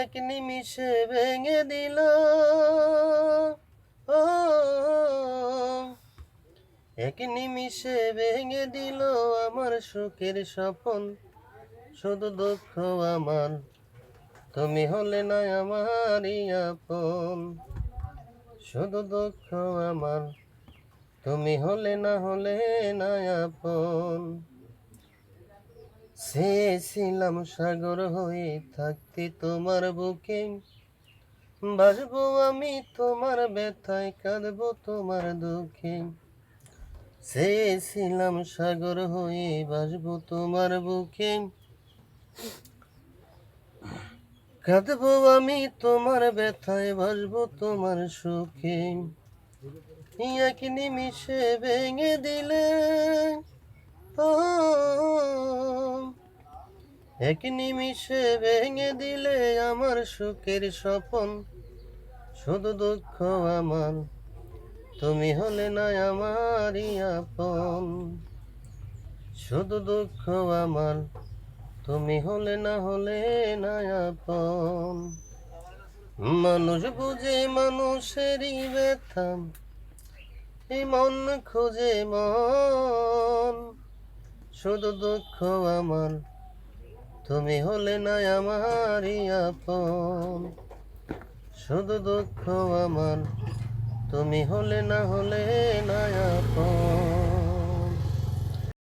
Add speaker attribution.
Speaker 1: এক নিমিষে ভেঙে দিল, ও এক নিমিষে ভেঙে দিল আমার সুখের স্বপন। শুধু দুঃখ আমার, তুমি হলে না আমারই আপন। শুধু দুঃখ আমার, তুমি হলে না আপন। চেয়েছিলাম সাগর হয়ে থাকতে তোমার বুকে, বাসবো আমি তোমার ব্যথায়, কাঁদবো তোমার দুঃখে। চেয়েছিলাম সাগর হয়ে বাসবো তোমার বুকে, কাঁদবো আমি তোমার ব্যথায়, বাসবো তোমার সুখে। এক নিমিষে ভেঙে দিলে, ও এক নিমিষে ভেঙে দিলে আমার সুখের স্বপন। শুধু দুঃখ আমার, তুমি হলে না আমারই আপন। শুধু দুঃখ আমার, তুমি হলে না আপন। মানুষ বুঝে মানুষেরই ব্যথা, এই মন খুঁজে মন। শুধু দুঃখ আমার, তুমি হলে না আমারই আপন। শুধু দুঃখ আমার, তুমি হলে না আপন।